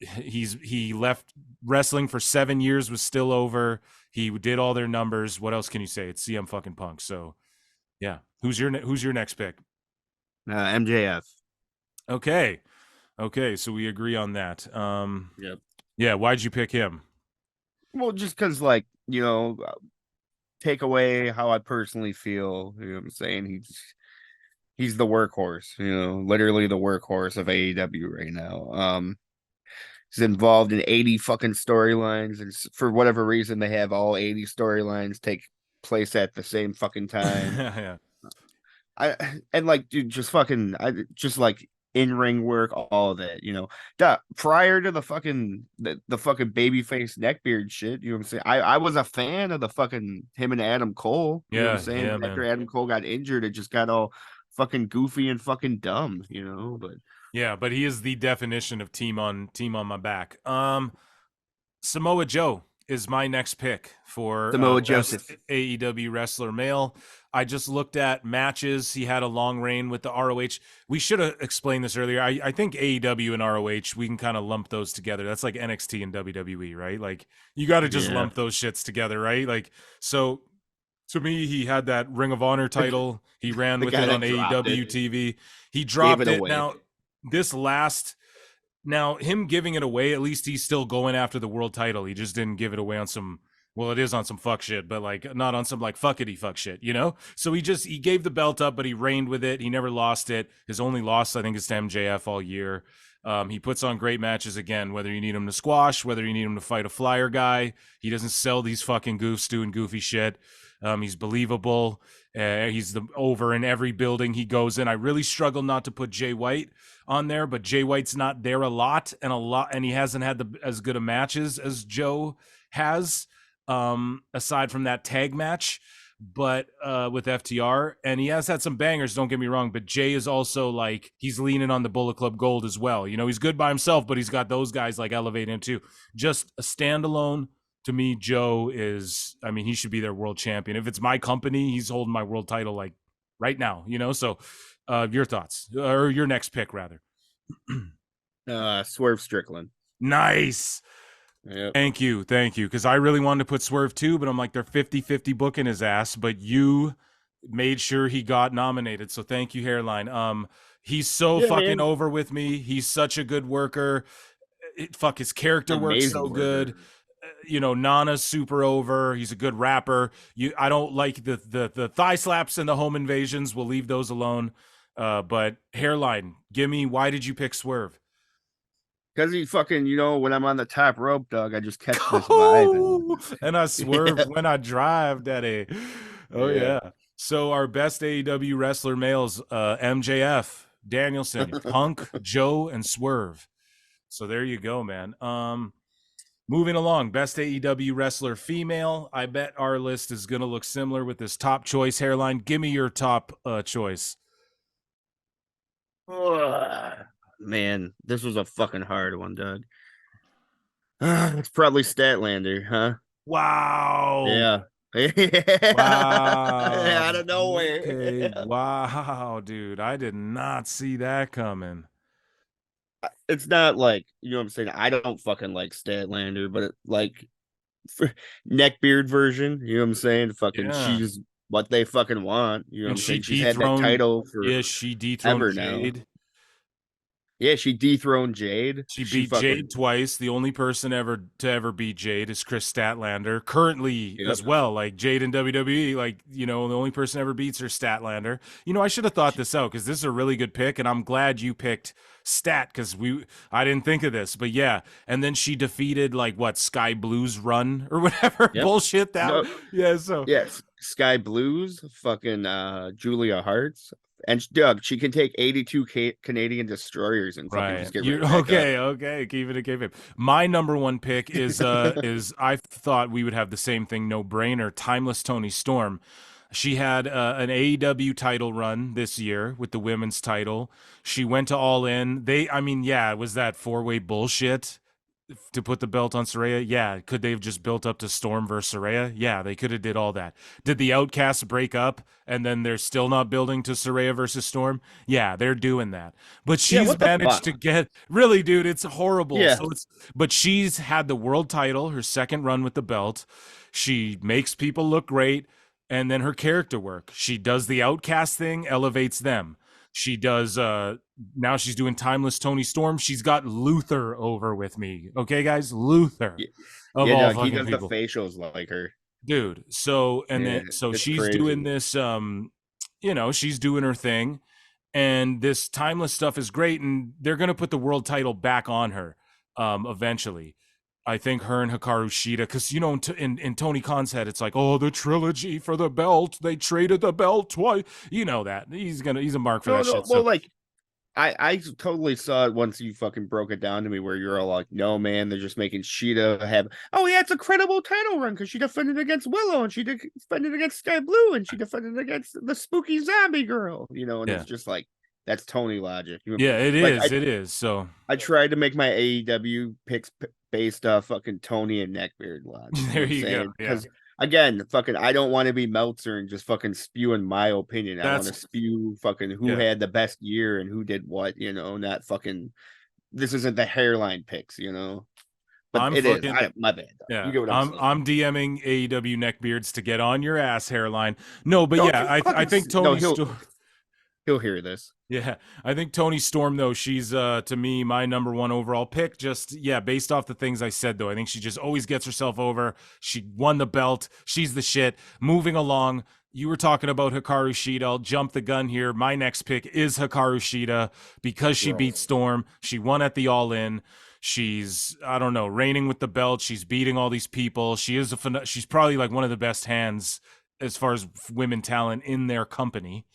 he left wrestling for 7 years, was still over. He did all their numbers. What else can you say? It's CM fucking Punk. So yeah, who's your next pick? MJF. Okay, so we agree on that. Yep. Yeah, why'd you pick him? Well, just because, like, take away how I personally feel. You know what I'm saying? He's the workhorse. Literally the workhorse of AEW right now. He's involved in 80 fucking storylines, and for whatever reason, they have all 80 storylines take place at the same fucking time. Yeah. Dude, just like in-ring work, all of that, prior to the fucking babyface neckbeard shit, you know what I'm saying? I was a fan of the fucking him and Adam Cole, you know what I'm saying? Yeah, After man. Adam Cole got injured, it just got all fucking goofy and fucking dumb, but yeah, but he is the definition of team on my back. Samoa Joe is my next pick for Samoa best Joseph. AEW wrestler male. I just looked at matches. He had a long reign with the ROH. We should have explained this earlier. I think AEW and ROH, we can kind of lump those together. That's like NXT and WWE, right? Like, you got to just lump those shits together, right? Like, so to me, he had that Ring of Honor title. He ran with it on AEW TV. He dropped it. Now, now him giving it away, at least he's still going after the world title. He just didn't give it away on some, well, it is on some fuck shit, but like not on some like fuckity fuck shit, So he gave the belt up, but he reigned with it. He never lost it. His only loss, I think, is to MJF all year. He puts on great matches again, whether you need him to squash, whether you need him to fight a flyer guy. He doesn't sell these fucking goofs doing goofy shit. He's believable. He's over in every building he goes in. I really struggle not to put Jay White on there, but Jay White's not there a lot, and he hasn't had as good of matches as Joe has, aside from that tag match, but with FTR, and he has had some bangers, don't get me wrong, but Jay is also like, he's leaning on the Bullet Club Gold as well. He's good by himself, but he's got those guys like elevating him too. Just a standalone. To me, Joe is, he should be their world champion. If it's my company, he's holding my world title like right now, So your thoughts, or your next pick rather. Swerve Strickland. Nice. Yep. Thank you. Because I really wanted to put Swerve too, but I'm like, they're 50-50 booking his ass, but you made sure he got nominated. So thank you, Hairline. He's so fucking over with me. He's such a good worker. His character works so good. Nana's super over. He's a good rapper. I don't like the thigh slaps and the home invasions. We'll leave those alone. But Hairline, why did you pick Swerve? Because he fucking, when I'm on the top rope, dog, I just catch this vibe. And I swerve when I drive, daddy. Oh, yeah. So our best AEW wrestler males, MJF, Danielson, Punk, Joe, and Swerve. So there you go, man. Moving along, best AEW wrestler female. I bet our list is going to look similar with this top choice. Hairline, give me your top choice. Man, this was a fucking hard one, Doug. It's probably Statlander, huh? Wow. Yeah. Wow. Out of nowhere. Okay. Wow, dude. I did not see that coming. It's not like, what I'm saying? I don't fucking like Statlander, but neckbeard version, you know what I'm saying? Fucking, she's what they fucking want. You know what I'm saying? She's had that title for she dethroned Jade. Now. Yeah, she dethroned Jade. She beat Jade twice. The only person ever to beat Jade is Chris Statlander. Currently as well, like Jade in WWE, like, the only person ever beats her Statlander. I should have thought this out because this is a really good pick, and I'm glad you picked Stat because I didn't think of this, but yeah. And then she defeated Sky Blue's run or whatever bullshit that. So yes, Sky Blues, fucking Julia Hart's. And Doug, she can take 82 Canadian destroyers and fucking just get rid of okay. Keep it a kayfabe. My number one pick is I thought we would have the same thing, no brainer. Timeless Toni Storm. She had an AEW title run this year with the women's title. She went to All In. It was that 4-way bullshit. to put the belt on Saraya? Yeah. Could they have just built up to Storm versus Saraya? Yeah, they could have did all that. Did the Outcasts break up and then they're still not building to Saraya versus Storm? Yeah, they're doing that. But Yeah, she's what the managed fuck? to get really, dude, it's horrible. Yeah. So but she's had the world title, her second run with the belt. She makes people look great, and then her character work. She does the Outcast thing, elevates them. She does now she's doing Timeless Tony Storm. She's got Luther over with me. Okay, guys? Luther of Yeah, all dog, he fucking does the people. facials like her. Dude. So and Yeah, then so it's she's crazy. doing this she's doing her thing, and this Timeless stuff is great, and they're gonna put the world title back on her eventually. I think her and Hikaru Shida, because in Tony Khan's head, it's like, oh, the trilogy for the belt. They traded the belt twice. You know that he's a mark for that shit. Well, So like I totally saw it once you fucking broke it down to me, where you're all like, no, man, they're just making Sheeta have. Oh yeah, it's a credible title run because she defended against Willow and she defended against Sky Blue and she defended against the spooky zombie girl. And yeah, it's just like that's Tony logic. yeah, it Like is. It is. So I tried to make my AEW picks based off fucking Tony and Neckbeard logic. there you go. Yeah, Because again, fucking, I don't want to be Meltzer and just fucking spewing my opinion. I want to spew fucking who had the best year and who did what. Not fucking. This isn't the hairline picks. But it is. My bad. Yeah, You get what I'm saying. I'm DMing AEW neckbeards to get on your ass, hairline. No, but Don't yeah, I think Tony. He'll hear this. Yeah, I think Toni Storm, though, she's to me my number one overall pick. Just based off the things I said, though, I think she just always gets herself over. She won the belt. She's the shit. Moving along, you were talking about Hikaru Shida. I'll jump the gun here. My next pick is Hikaru Shida because she beat Storm. She won at the All In. She's, I don't know, reigning with the belt. She's beating all these people. She's probably like one of the best hands as far as women talent in their company.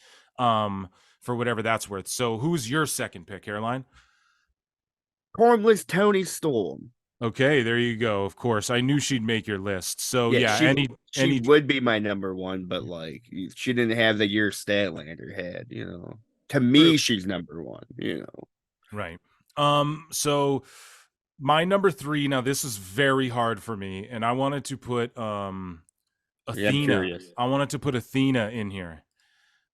For whatever that's worth. So who's your second pick, Hairline? Formless Toni Storm. Okay, there you go. Of course, I knew she'd make your list. So she would be my number one, but like she didn't have the year Statlander had. To me, she's number one. Right. So my number 3. Now this is very hard for me, and I wanted to put Athena. I wanted to put Athena in here.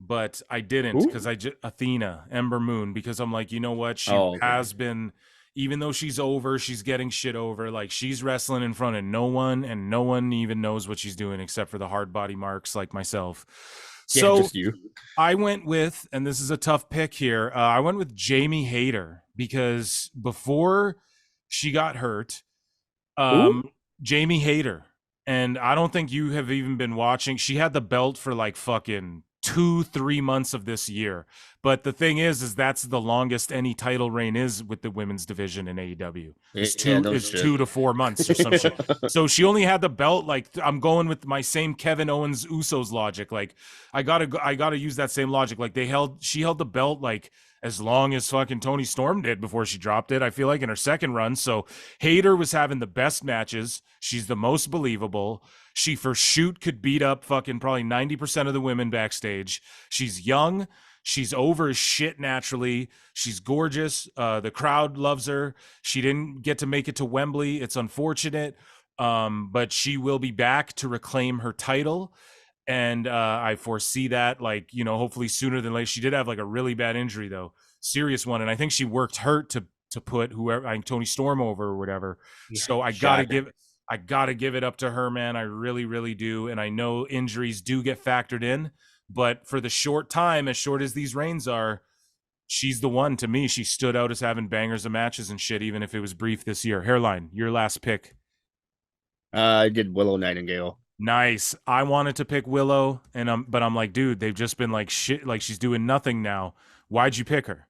But I didn't because Athena, Ember Moon, because I'm like, you know what? She has been, even though she's over, she's getting shit over. Like she's wrestling in front of no one, and no one even knows what she's doing except for the hard body marks like myself. So just you. I went with, and this is a tough pick here. I went with Jamie Hayter because before she got hurt, Jamie Hayter, and I don't think you have even been watching. She had the belt for like fucking 2-3 months of this year. But the thing is that's the longest any title reign is with the women's division in AEW. It's 2 to 4 months or some shit. So she only had the belt. Like I'm going with my same Kevin Owens Usos logic. Like I gotta use that same logic. Like she held the belt like as long as fucking Toni Storm did before she dropped it, I feel like, in her second run. So Hayter was having the best matches. She's the most believable. She for shoot could beat up fucking probably 90% of the women backstage. She's young. She's over as shit naturally. She's gorgeous. The crowd loves her. She didn't get to make it to Wembley. It's unfortunate. But she will be back to reclaim her title. And I foresee that, like, hopefully sooner than later. She did have like a really bad injury, though, serious one, and I think she worked hurt to put whoever, I think Toni Storm over or whatever. Yeah, so I gotta give it up to her, man. I really, really do. And I know injuries do get factored in, but for the short time, as short as these reigns are, she's the one. To me, she stood out as having bangers of matches and shit, even if it was brief this year. Hairline, your last pick. I did Willow Nightingale. Nice. I wanted to pick Willow, but I'm like, dude, they've just been like shit. Like she's doing nothing now. Why'd you pick her?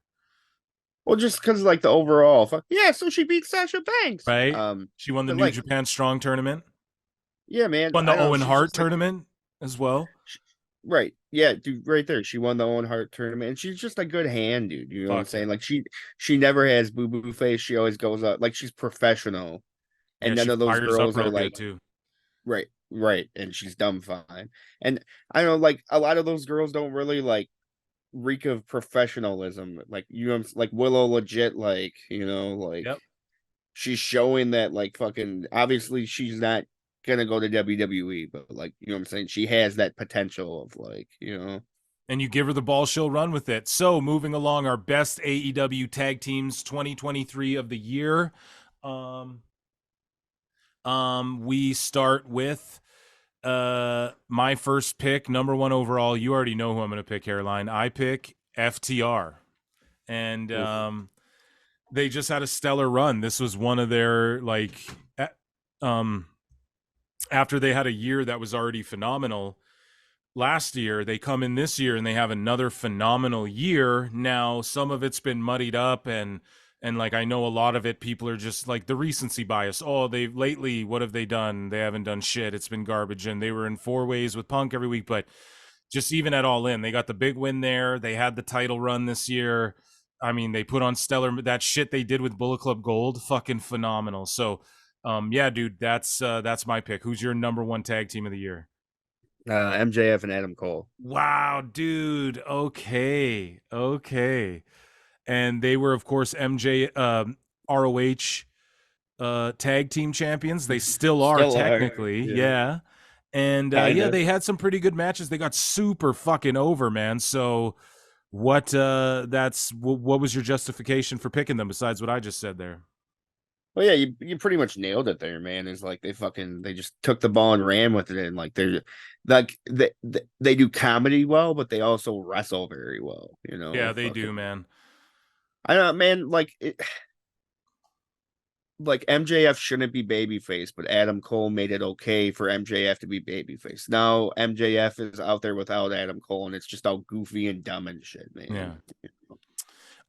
Well, just because like the overall, so she beat Sasha Banks, right? She won the New Japan Strong tournament. Yeah, man. Won the Owen Hart tournament as well. Right. Yeah, dude, right there. She won the Owen Hart tournament, and she's just a good hand, dude. You know what I'm saying? Like she never has boo-boo face. She always goes up. Like she's professional. And none of those girls are like too. Right. And she's dumb fine. And I don't know, like a lot of those girls don't really like reek of professionalism. Like like Willow legit, like, like she's showing that like fucking obviously she's not gonna go to WWE, but like you know what I'm saying, she has that potential of like, you know. And you give her the ball, she'll run with it. So moving along, our best AEW tag teams 2023 of the year. We start with my first pick, number one overall. You already know who I'm going to pick, Hairline. I pick FTR. And they just had a stellar run. This was one of their like after they had a year that was already phenomenal last year, they come in this year and they have another phenomenal year. Now, some of it's been muddied up and like I know a lot of it, people are just like the recency bias. Oh, they've lately, what have they done? They haven't done shit. It's been garbage. And they were in 4-ways with Punk every week, but just even at All In, they got the big win there. They had the title run this year. I mean, they put on stellar that shit they did with Bullet Club Gold, fucking phenomenal. So, yeah, dude, that's my pick. Who's your number one tag team of the year? MJF and Adam Cole. Wow, dude. Okay. And they were, of course, ROH tag team champions. They still are technically, yeah. And yeah, they had some pretty good matches. They got super fucking over, man. So what was your justification for picking them besides what I just said there? Well, yeah, you pretty much nailed it there, man. It's like they just took the ball and ran with it, and like they do comedy well, but they also wrestle very well, you know. Yeah, they do, man. I don't know, man. Like MJF shouldn't be babyface, but Adam Cole made it okay for MJF to be babyface. Now MJF is out there without Adam Cole, and it's just all goofy and dumb and shit, man. Yeah.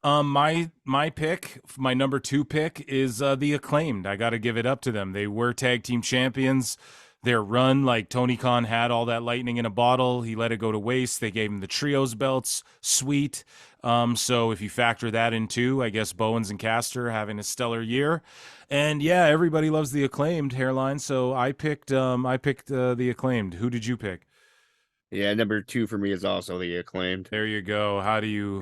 My pick, my number 2 pick is the Acclaimed. I got to give it up to them. They were tag team champions. Their run, like Tony Khan had all that lightning in a bottle. He let it go to waste. They gave him the trios belts. Sweet. So if you factor that in too, I guess Bowens and Caster having a stellar year. And yeah, everybody loves the Acclaimed, Hairline. So I picked the Acclaimed. Who did you pick? Yeah, number 2 for me is also the Acclaimed. There you go. How do you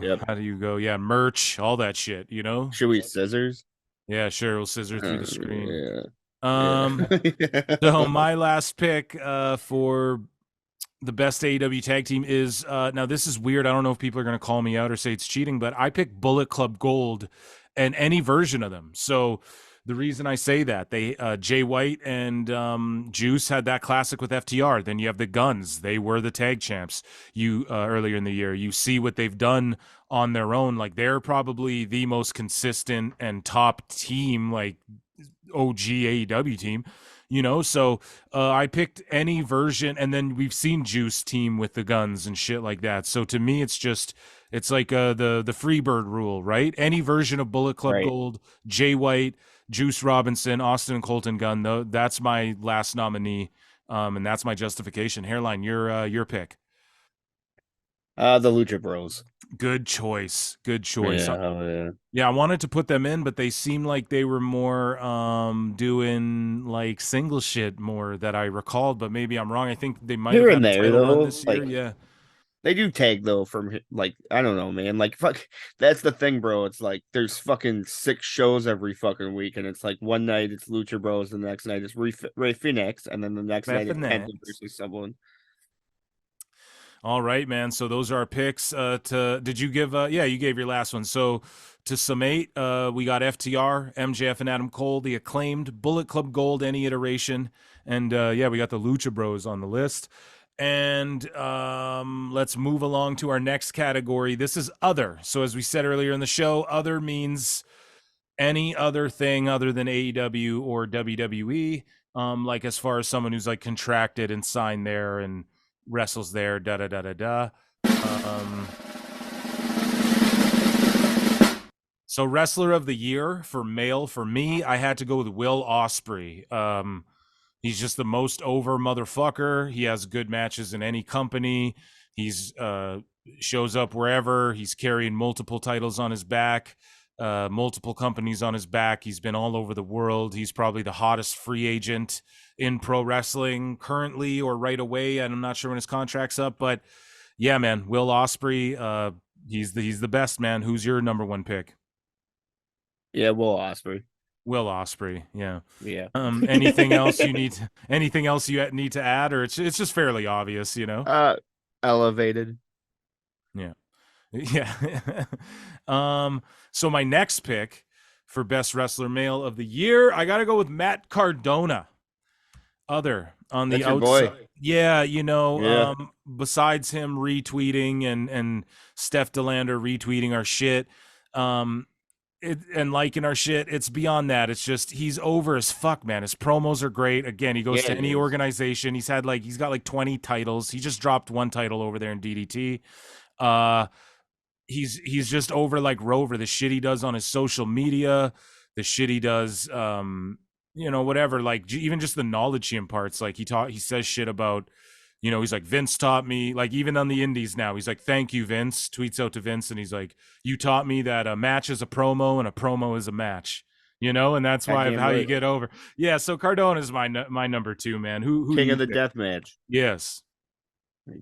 go? Yeah, merch, all that shit, you know? Should we scissors? Yeah, sure. We'll scissor through the screen. Yeah. So my last pick for the best AEW tag team is now this is weird. I don't know if people are going to call me out or say it's cheating, but I picked Bullet Club Gold and any version of them. So the reason I say that, they Jay White and Juice had that classic with FTR. Then you have the Guns. They were the tag champs earlier in the year. You see what they've done on their own. Like they're probably the most consistent and top team, like OG AEW team, you know. So I picked any version, and then we've seen Juice team with the Guns and shit like that. So to me, it's like the Freebird rule, right? Any version of Bullet Club Gold, Jay White, Juice Robinson, Austin and Colton Gunn, though, that's my last nominee, and that's my justification. Hairline, your pick. The Lucha Bros. Good choice. Yeah, yeah, I wanted to put them in, but they seemed like they were more doing like single shit more that I recalled, but maybe I'm wrong. I think they might have had a title run this year. Yeah. They do tag though from like I don't know, man. Like fuck, that's the thing, bro. It's like there's fucking 6 shows every fucking week, and it's like one night it's Lucha Bros, the next night it's Ray Phoenix, and then the next night it's Penta versus someone. All right, man. So those are our picks. Did you give? Yeah, you gave your last one. So to summate, we got FTR, MJF, and Adam Cole, the Acclaimed, Bullet Club Gold, any iteration, and yeah, we got the Lucha Bros on the list. And let's move along to our next category. This is other. So as we said earlier in the show, other means any other thing other than AEW or WWE. Like as far as someone who's like contracted and signed there and wrestles there, So wrestler of the year for male, for me, I had to go with Will Ospreay. He's just the most over motherfucker. He has good matches in any company. He's shows up wherever. He's carrying multiple titles on his back, multiple companies on his back. He's been all over the world. He's probably the hottest free agent in pro wrestling currently or right away. I'm not sure when his contract's up, but yeah, man, Will Ospreay, he's the best, man. Who's your number one pick? Yeah, Will Ospreay. Will Ospreay. Yeah. Yeah. Anything else you need? Anything else you need to add, or it's just fairly obvious, you know? Elevated. Yeah. Yeah. So my next pick for best wrestler male of the year, I gotta go with Matt Cardona. Other on the That's your outside. boy. Yeah, you know, Yeah. besides him retweeting and Steph Delander retweeting our shit, and liking our shit, it's beyond that. It's just he's over as fuck, man. His promos are great. Again, he goes Yeah, to he any is. organization. He's got like 20 titles. He just dropped one title over there in DDT. Uh he's just over like Rover. The shit he does on his social media, the shit he does, you know, whatever. Like even just the knowledge he imparts. Like he says shit about, you know, he's like, Vince taught me. Like even on the indies now, he's like, thank you, Vince. Tweets out to Vince, and he's like, you taught me that a match is a promo and a promo is a match. You know, and that's why Goddamn how you right. get over. Yeah, so Cardona is my number 2, man. Who King do you of the pick? Death Match. Yes.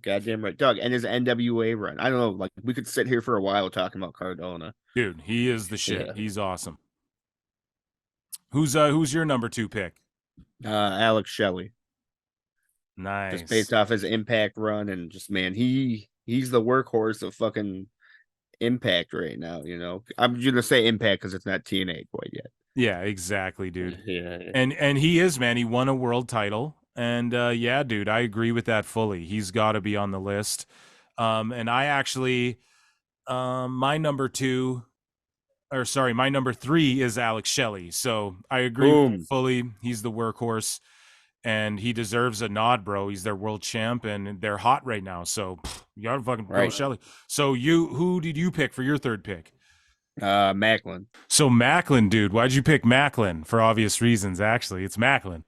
Goddamn right, Doug. And his NWA run. I don't know. Like we could sit here for a while talking about Cardona. Dude, he is the shit. Yeah. He's awesome. Who's your number 2 pick? Alex Shelley. Nice. Just based off his Impact run, and just man, he's the workhorse of fucking Impact right now. You know, I'm gonna say Impact because it's not TNA quite yet. Yeah, exactly, dude. Yeah. And he is, man. He won a world title, and yeah, dude, I agree with that fully. He's got to be on the list. And I actually, my number 2, or sorry, my number 3 is Alex Shelley. So I agree with you fully. He's the workhorse, and he deserves a nod, bro. He's their world champ, and they're hot right now. So you gotta fucking go Shelley. So who did you pick for your 3rd pick? Macklin. So Macklin, dude, why'd you pick Macklin? For obvious reasons, actually. It's Macklin.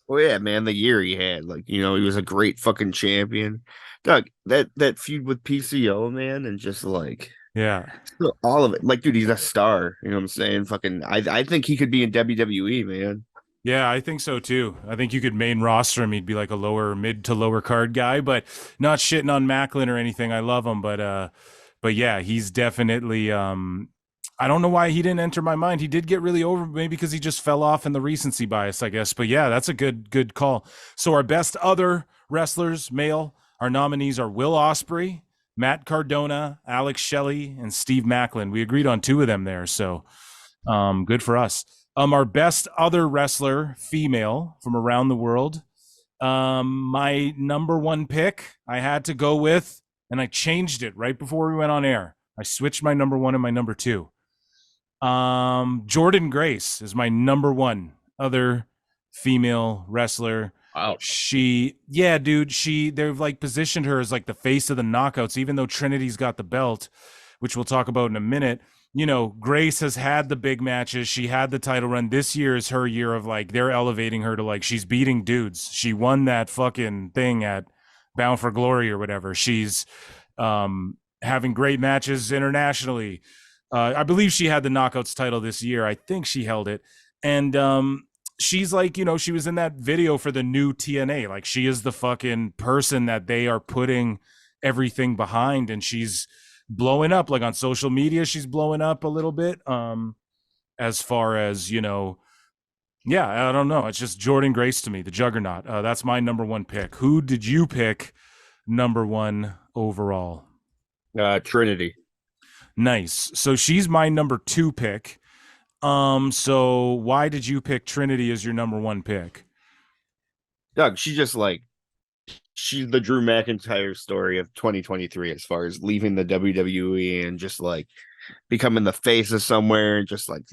Well, yeah, man, the year he had, like, you know, he was a great fucking champion. Doug, that feud with PCO, man, and just like, yeah, all of it. Like, dude, he's a star. You know what I'm saying? Fucking, I think he could be in WWE, man. Yeah, I think so too. I think you could main roster him. He'd be like a mid to lower card guy, but not shitting on Macklin or anything. I love him, but yeah, he's definitely. I don't know why he didn't enter my mind. He did get really over, maybe because he just fell off in the recency bias, I guess. But yeah, that's a good call. So our best other wrestlers, male, our nominees are Will Ospreay, Matt Cardona, Alex Shelley, and Steve Macklin. We agreed on 2 of them there, so good for us. Our best other wrestler, female from around the world. My number 1 pick, I had to go with, and I changed it right before we went on air. I switched my number 1 and my number 2. Jordan Grace is my number 1 other female wrestler. Wow. They've like positioned her as like the face of the knockouts, even though Trinity's got the belt, which we'll talk about in a minute. You know, Grace has had the big matches. She had the title run. This year is her year of like, they're elevating her to like, she's beating dudes. She won that fucking thing at Bound for Glory or whatever. She's having great matches internationally. I believe she had the Knockouts title this year. I think she held it. And she's like, you know, she was in that video for the new TNA. Like, she is the fucking person that they are putting everything behind, and she's blowing up. Like on social media, she's blowing up a little bit. As far as, you know, yeah, I don't know. It's just Jordan Grace to me, the juggernaut. That's my number 1 pick. Who did you pick number 1 overall? Trinity. Nice. So she's my number 2 pick. So why did you pick Trinity as your number 1 pick? Doug, she's the Drew McIntyre story of 2023 as far as leaving the WWE and just like becoming the face of somewhere, and just like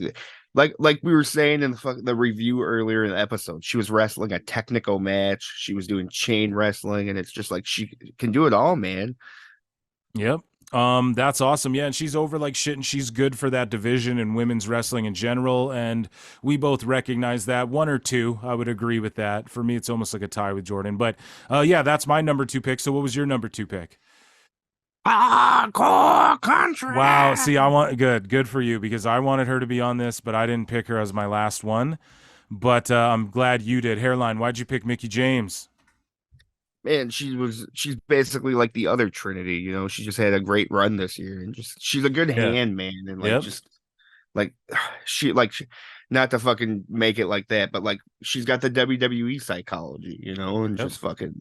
we were saying in the review earlier in the episode, she was wrestling a technical match, she was doing chain wrestling, and it's just like she can do it all, man. Yep. That's awesome. Yeah, and she's over like shit, and she's good for that division and women's wrestling in general, and we both recognize that. 1 or 2, I would agree with that. For me, it's almost like a tie with Jordan, but yeah, that's my number 2 pick. So what was your number 2 pick? Hardcore country. Wow. See, good for you, because I wanted her to be on this, but I didn't pick her as my last one. But I'm glad you did. Hairline, why'd you pick Mickie James? Man, she's basically like the other Trinity, you know. She just had a great run this year, and just she's a good hand, man, and like just like she not to fucking make it like that, but like she's got the WWE psychology, and Yep. just fucking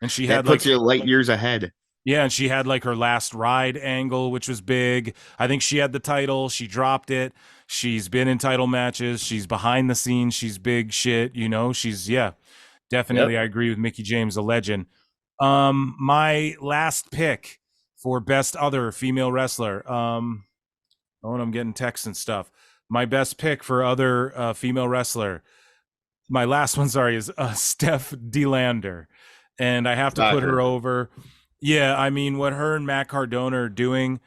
And she that had puts like, you light years ahead. yeah, and she had like her last ride angle, which was big. I think she had the title. She dropped it. She's been in title matches. She's behind the scenes. She's big shit. She's, yeah, definitely. Yep. I agree with Mickie James, a legend. My last pick for best other female wrestler. Oh, and I'm getting texts and stuff. My best pick for other female wrestler. My last one, sorry, is Steph DeLander, and I have to put her over. Yeah, I mean, what her and Matt Cardona are doing,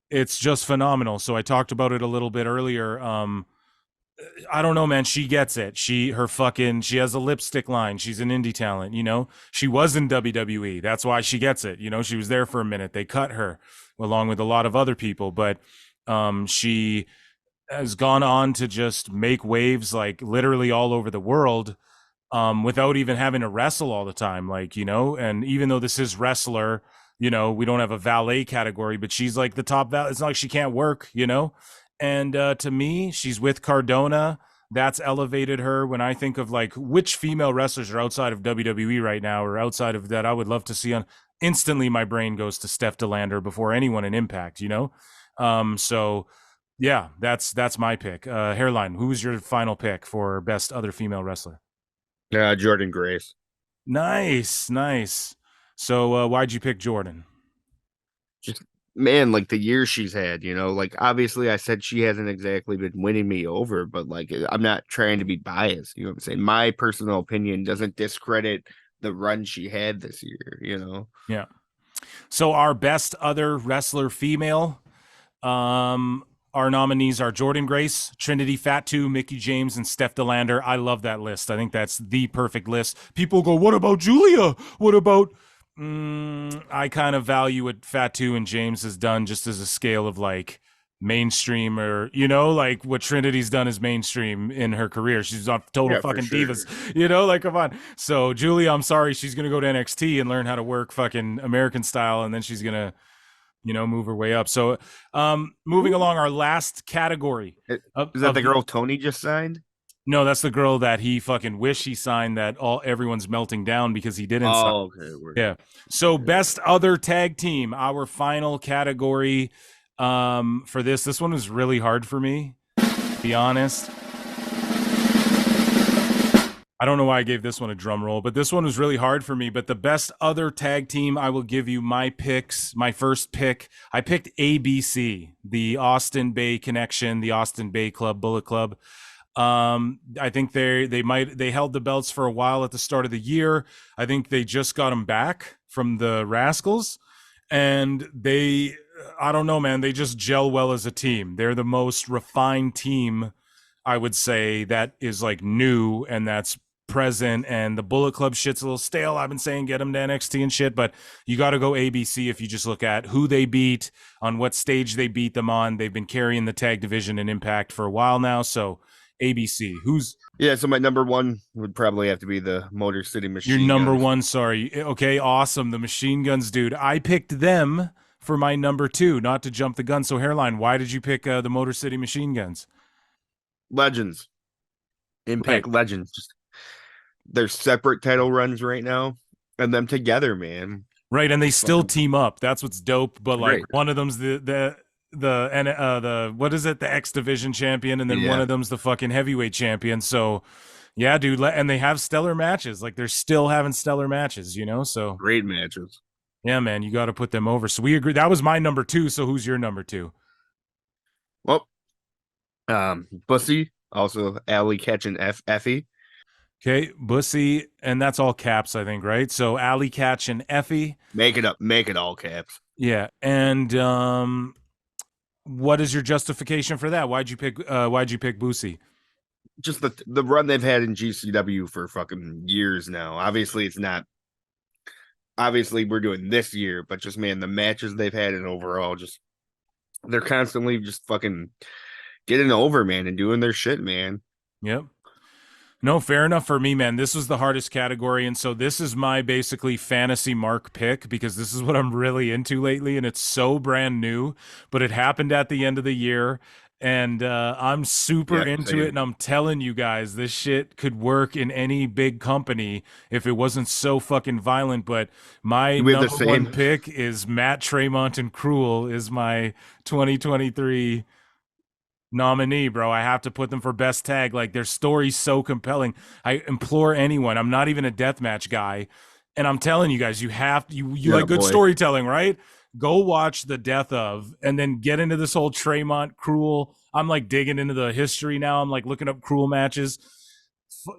it's just phenomenal. So I talked about it a little bit earlier. I don't know, man. She gets it. She has a lipstick line. She's an indie talent, She was in WWE. That's why she gets it. She was there for a minute. They cut her along with a lot of other people, but she has gone on to just make waves like literally all over the world. Without even having to wrestle all the time, and even though this is wrestler, we don't have a valet category, but she's like the top valet. It's not like she can't work, and to me, she's with Cardona. That's elevated her. When I think of like which female wrestlers are outside of WWE right now or outside of that I would love to see on, instantly my brain goes to Steph DeLander before anyone in Impact, so yeah, that's my pick. Hairline, who's your final pick for best other female wrestler? Jordan Grace. Nice. So why'd you pick Jordan? Just, man, like the years she's had, like obviously I said she hasn't exactly been winning me over, but like I'm not trying to be biased. You know what I'm saying? My personal opinion doesn't discredit the run she had this year, Yeah. So our best other wrestler female, our nominees are Jordan Grace, Trinity Fatu, Mickie James, and Steph DeLander. I love that list. I think that's the perfect list. People go, what about Julia? What about... I kind of value what Fatu and James has done just as a scale of like mainstream or, like what Trinity's done is mainstream in her career. She's on Total fucking Divas, like, come on. So Julia, I'm sorry. She's going to go to NXT and learn how to work fucking American style. And then she's going to, move her way up. So, moving along, our last category. Is that the girl Tony just signed? No, that's the girl that he fucking wish he signed that everyone's melting down because he didn't sign. Okay. Yeah. So best other tag team, our final category for this one was really hard for me, to be honest. I don't know why I gave this one a drum roll, but this one was really hard for me. But the best other tag team, I will give you my picks. My first pick, I picked ABC, the Austin Bay Connection, the Austin Bay Club, Bullet Club. I think they held the belts for a while at the start of the year. I think they just got them back from the Rascals, and I don't know, man, they just gel well as a team. They're the most refined team, I would say, that is like new and that's present. And the Bullet Club shit's a little stale. I've been saying get them to NXT and shit, but you got to go ABC if you just look at who they beat, on what stage they beat them on. They've been carrying the tag division and Impact for a while now, so ABC. So my number one would probably have to be the Motor City Machine Guns. Your number Guns. one, sorry. Okay, awesome. The Machine Guns, dude. I picked them for my number two, not to jump the gun. So Hairline, why did you pick the Motor City Machine Guns? Legends. Impact Legends. Just they're separate title runs right now, and them together, man. Right, and they still team up. That's what's dope. But like Great. one of them's the what is it, the X Division champion, and then one of them's the fucking heavyweight champion. So yeah, dude, and they have stellar matches. Like they're still having stellar matches, so great matches. Yeah, man, you got to put them over. So we agree. That was my number two. So who's your number two? Well, Bussy, also Alley catching Effie. Okay, Bussy, and that's all caps, I think, right? So Alley Catch and Effie. Make it all caps. Yeah, and what is your justification for that? Why'd you pick Bussy? Just the run they've had in GCW for fucking years now. Obviously, it's not. Obviously, we're doing this year, but just, man, the matches they've had and overall, just they're constantly just fucking getting over, man, and doing their shit, man. Yep. No, fair enough for me, man. This was the hardest category, and so this is my basically fantasy mark pick because this is what I'm really into lately, and it's so brand new, but it happened at the end of the year, And I'm super into same. it, and I'm telling you guys, this shit could work in any big company if it wasn't so fucking violent. But my We have the number one same. pick is Matt Tremont and Cruel is my 2023 nominee, bro. I have to put them for best tag. Like, their story's so compelling. I implore anyone. I'm not even a deathmatch guy, and I'm telling you guys, you have you like good boy. storytelling, right? Go watch The Death of, and then get into this whole Tremont Cruel. I'm like digging into the history now. I'm like looking up Cruel matches.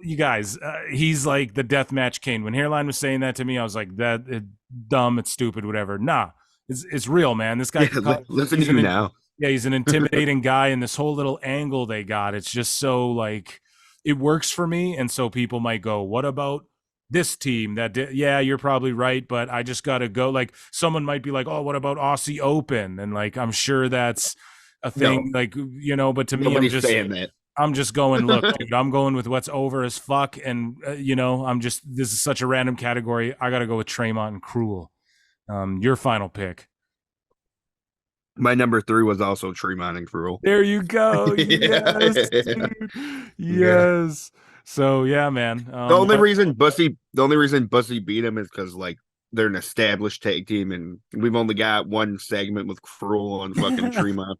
You guys, he's like the deathmatch king. When Hairline was saying that to me, I was like, that dumb, it's stupid, whatever. Nah, it's real, man. This guy, Listen to you now. yeah, he's an intimidating guy, and this whole little angle they got, it's just so like it works for me. And so people might go, what about this team that did? Yeah, you're probably right, but I just gotta go. Like, someone might be like, oh, what about Aussie Open? And like, I'm sure that's a thing, like, you know, but to me, Nobody's saying that. I'm just going, look, dude, I'm going with what's over as fuck. And you know, this is such a random category. I gotta go with Tremont and Cruel. Your final pick. My number 3 was also Tremont and Cruel. There you go. Yes, dude. Yes. So yeah, man. The only reason Bussy beat him is because like they're an established tag team, and we've only got one segment with Cruel and fucking Tremont.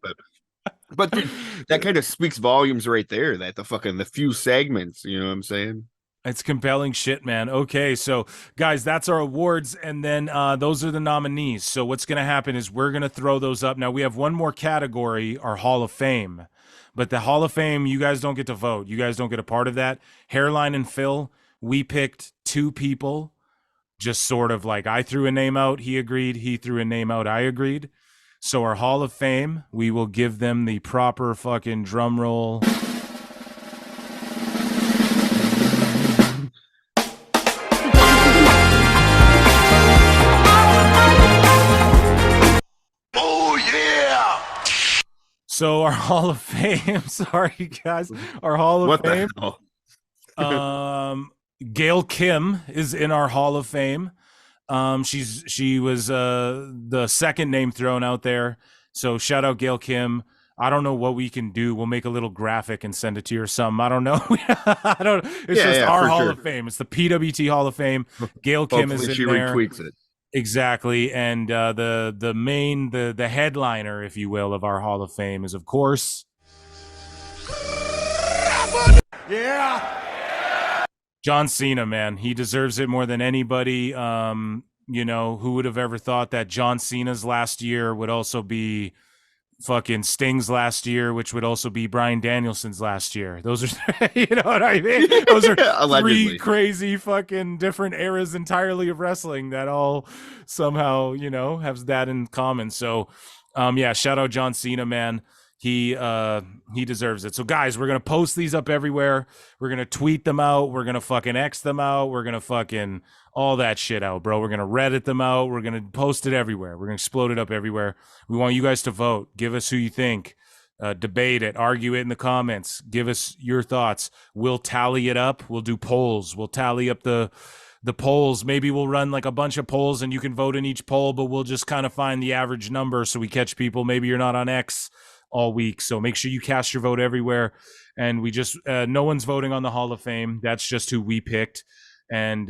But dude, that kind of speaks volumes right there. That the few segments, you know what I'm saying? It's compelling shit, man. Okay, so guys, that's our awards, and then those are the nominees. So what's going to happen is we're going to throw those up. Now, we have one more category, our Hall of Fame. But the Hall of Fame, you guys don't get to vote. You guys don't get a part of that. Hairline and Phil, we picked 2 people, just sort of like I threw a name out, he agreed, he threw a name out, I agreed. So our Hall of Fame, we will give them the proper fucking drum roll. So our Hall of Fame, sorry guys, our Hall of Fame. Gail Kim is in our Hall of Fame. She was the second name thrown out there. So shout out Gail Kim. I don't know what we can do. We'll make a little graphic and send it to you or something. I don't know. It's just our Hall of Fame. It's the PWT Hall of Fame. Gail Kim is in there. Retweets it. Exactly. And the headliner, if you will, of our Hall of Fame is, of course, John Cena, man. He deserves it more than anybody. You know, who would have ever thought that John Cena's last year would also be fucking Sting's last year, which would also be Bryan Danielson's last year. Those are, you know what I mean? Those are 3 crazy fucking different eras entirely of wrestling that all somehow, you know, have that in common. So, yeah, shout out John Cena, man. He deserves it. So guys, we're going to post these up everywhere. We're going to tweet them out. We're going to fucking X them out. We're going to fucking all that shit out, bro. We're going to Reddit them out. We're going to post it everywhere. We're going to explode it up everywhere. We want you guys to vote. Give us who you think. Debate it. Argue it in the comments. Give us your thoughts. We'll tally it up. We'll do polls. We'll tally up the polls. Maybe we'll run like a bunch of polls and you can vote in each poll, but we'll just kind of find the average number so we catch people. Maybe you're not on X all week, so make sure you cast your vote everywhere. And we just no one's voting on the Hall of Fame. That's just who we picked, and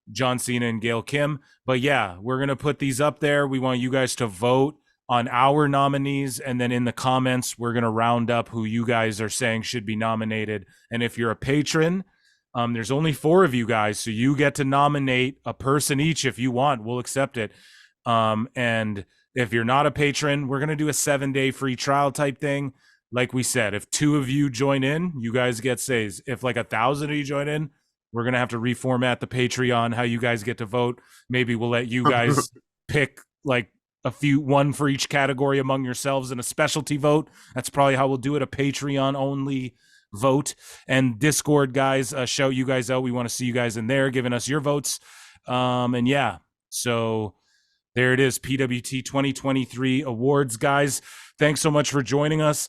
John Cena and Gail Kim. But yeah, we're gonna put these up there. We want you guys to vote on our nominees, and then in the comments we're gonna round up who you guys are saying should be nominated. And if you're a patron, there's only 4 of you guys, so you get to nominate a person each if you want. We'll accept it. And if you're not a patron, we're going to do a 7-day free trial type thing. Like we said, if 2 of you join in, you guys get saves. If like 1,000 of you join in, we're going to have to reformat the Patreon, how you guys get to vote. Maybe we'll let you guys pick like one for each category among yourselves in a specialty vote. That's probably how we'll do it, a Patreon only vote. And Discord, guys, shout you guys out. We want to see you guys in there giving us your votes. And yeah, so there it is, PWT 2023 awards, guys. Thanks so much for joining us.